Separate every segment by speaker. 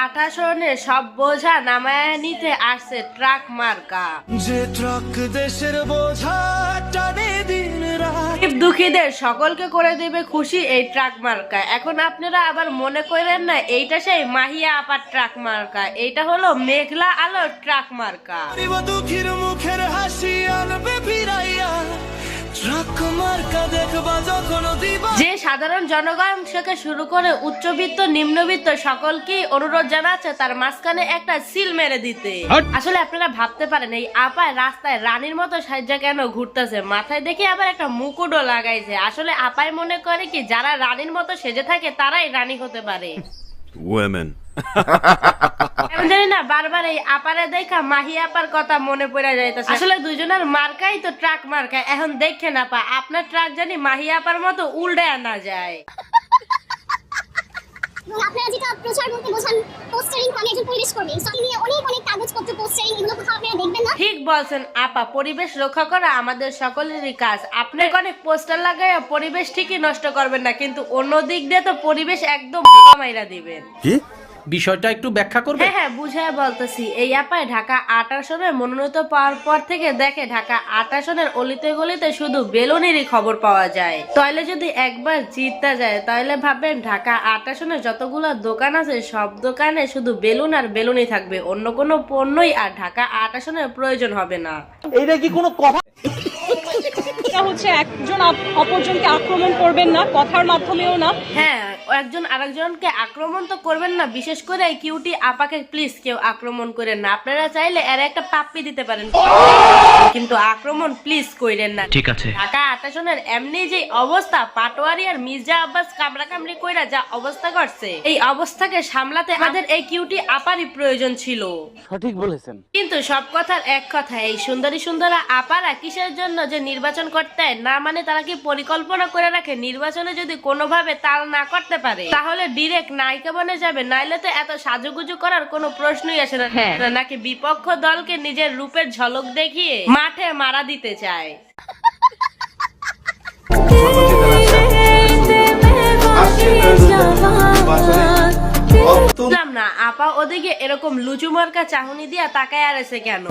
Speaker 1: আটা সরণে সব বোঝা নামায় নিতে আসছে ট্রাক মার্কা।
Speaker 2: যে ট্রাক দেশের বোঝা টানে দিন রাত।
Speaker 1: দুঃখীদের সকলকে করে দেবে খুশি এই ট্রাক মার্কা। এখন আপনারা আবার মনে করেন না এইটা সেই মাহিয়া আপার ট্রাক মার্কা, এইটা হলো মেঘলা আলোর ট্রাক মার্কা।
Speaker 2: দুঃখীর মুখের হাসি আনবে ফিরাইয়া ট্রাক মার্কা দেখবা যখন দিবা।
Speaker 1: যে সাধারণ জনগণ থেকে শুরু করে উচ্চবিত্ত নিম্নবিত্ত সকলকেই অনুরোধ জানাচ্ছে তার মাঝখানে একটা সিল মেরে দিতে। আসলে আপনারা ভাবতে পারেন এই আপায় রাস্তায় রানীর মতো সাজ্জা কেন ঘুরতেছে, মাথায় দেখে আবার একটা মুকুটও লাগাইছে। আসলে আপায় মনে করে কি যারা রানীর মতো সেজে থাকে তারাই রানী হতে পারে।
Speaker 3: Women.
Speaker 1: আমি জানি না, বারবার এই আপারে দেখা মাহি আপার কথা মনে পড়ে যাইতেছে। আসলে দুজনের মার্কাই তো ট্রাক মার্কা। এখন দেখেন আপা, আপনার ট্রাক জানি মাহি আপার মতো উল্টে না যায়।
Speaker 4: আপনারা যেটা প্রচার বলতে বোঝান পোস্টারিং, আমি একজন পরিবেশ কর্মী, সব নিয়ে অনেক কাগজপত্র পোস্টারিং এগুলো কোথাও আপনারা দেখবেন না।
Speaker 1: ঠিক বলছেন আপা, পরিবেশ রক্ষা করা আমাদের সকলেরই কাজ। আপনি অনেক পোস্টার লাগাইয়া পরিবেশ ঠিকই নষ্ট করবেন না, কিন্তু অন্য দিক দিয়ে তো পরিবেশ একদম মাইরা দিবেন।
Speaker 3: কি?
Speaker 5: বিষয়টা একটু ব্যাখ্যা করবে?
Speaker 1: হ্যাঁ বুঝায় বলতেছি। এই আপায় ঢাকা ৮ আসনের মনোনীত পাওয়ার পর থেকে দেখে ঢাকা ৮ আসনের অলিতে গলিতে শুধু বেলুনেরই খবর পাওয়া যায়। তাহলে যদি একবার জিততে যায় তাহলে ভাববেন ঢাকা ৮ আসনে যতগুলো দোকান আছে সব দোকানে শুধু বেলুন আর বেলুনই থাকবে, অন্য কোনো পণ্যই আর ঢাকা ৮ আসনের প্রয়োজন হবে না।
Speaker 5: এইটা কি কোনো কথা?
Speaker 6: হচ্ছে একজন অপরজনকে আক্রমণ করবেন না, কথার মাধ্যমেও না।
Speaker 1: হ্যাঁ, একজন আরেকজনকে আক্রমণ তো করবেন না, বিশেষ করে এই কিউটি আপাকে প্লিজ কেউ আক্রমণ করেন না। আপনারা চাইলে এর একটা পাপ্পি দিতে পারেন, কিন্তু আক্রমণ প্লিজ কইরেন না।
Speaker 5: ঠিক আছে।
Speaker 1: ঢাকা ৮ আসনের এমনি যে অবস্থা, পাটোয়ারি আর মির্জা আব্বাস কামড়াকামড়ি কইরা যা অবস্থা করছে, এই অবস্থাকে সামলাতে আমাদের এই কিউটি আপারই প্রয়োজন ছিল।
Speaker 5: সঠিক বলেছেন।
Speaker 1: কিন্তু সব কথার এক কথা, এই সুন্দরী সুন্দরা আপারা কিসের জন্য যে নির্বাচন করতে না, মানে তারা কি পরিকল্পনা করে রাখে নির্বাচনে যদি কোনোভাবে তাল না করতে পারে তাহলে ডিরেক্ট নায়িকা বনে যাবে, নাইলে তো এত সাজুগুজু করার কোনো প্রশ্নই আসে না। নাকি বিপক্ষ দলকে নিজের রূপের ঝলক দেখিয়ে মাঠে মারা দিতে চায়। বুঝলাম না আপা ওদিকে এরকম লুচু মার্কা চাহনি দিয়া তাকায় আরেছে কেন?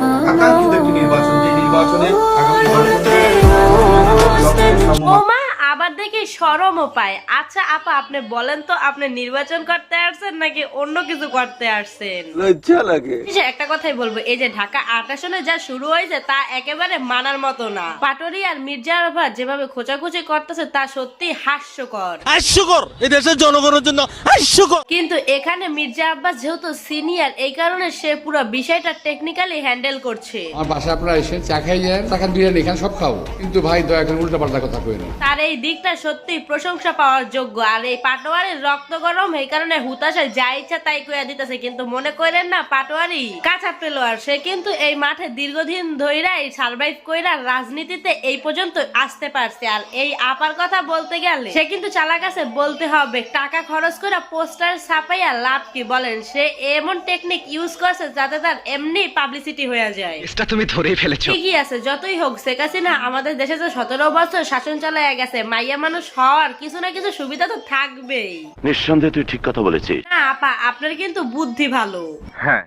Speaker 1: ওমা, আবার দেখি শরমও পায়। আচ্ছা আপা, আপনি বলেন তো আপনি নির্বাচন করতে আসছেন নাকি অন্য কিছু করতে আসছেন?
Speaker 3: লজ্জা লাগে।
Speaker 1: একটা কথাই বলবো, এই যে ঢাকা ৮ আসনে যা শুরু হয়েছে তা একেবারে মানার মতো না। পাটোয়ারি আর মির্জা আব্বাস যেভাবে খোঁচাখুচি করতেছে তা সত্যি হাস্যকর।
Speaker 2: হাস্যকর, এই দেশের জনগণের জন্য হাস্যকর।
Speaker 1: কিন্তু এখানে মির্জা আব্বাস যেহেতু সিনিয়র, এই কারণে সে পুরো বিষয়টা টেকনিক্যালি হ্যান্ডেল করছে।
Speaker 7: আমার বাসায় আপনারা এসে চা খাই যান, টাকা বিরিয়ানি এখানে সব খাবো, কিন্তু ভাই দয়া করে উল্টা পাল্টা কথা কই না।
Speaker 1: তার এই দিকটা সত্যি প্রশংসা পাওয়ার যোগ্য। আর এই পাটোয়ারির রক্ত গরম, এই কারণে হুতাশায় যা ইচ্ছা তাই কইয়া দিতেছে। কিন্তু মনে করেন না, পাটোয়ারি কাঁচা প্লেয়ার, সে কিন্তু এই মাঠে দীর্ঘদিন ধইরাই সার্ভাইভ কইরা রাজনীতিতে এই পর্যন্ত আসতে পারছে। আর এই আপার কথা বলতে গেলে সে কিন্তু চালাক আছে বলতে হবে। টাকা খরচ করে পোস্টার ছাপাইয়া লাভ কি বলেন? সে এমন টেকনিক ইউজ করছে যাতে তার এমনি পাবলিসিটি হয়ে যায়।
Speaker 5: এটা তুমি ধরেই ফেলেছো।
Speaker 1: ঠিকই আছে, যতই হোক শেখ হাসিনা আমাদের দেশে যে ১৭ বছর শাসন চালায় গেছে, মাইয়া মানুষ হওয়ার কিছু না কিছু সুবিধা তো থাকবেই।
Speaker 3: নিঃসন্দেহে তুই ঠিক কথা বলেছিস।
Speaker 1: না আপা, আপনার কিন্তু বুদ্ধি ভালো।
Speaker 3: হ্যাঁ,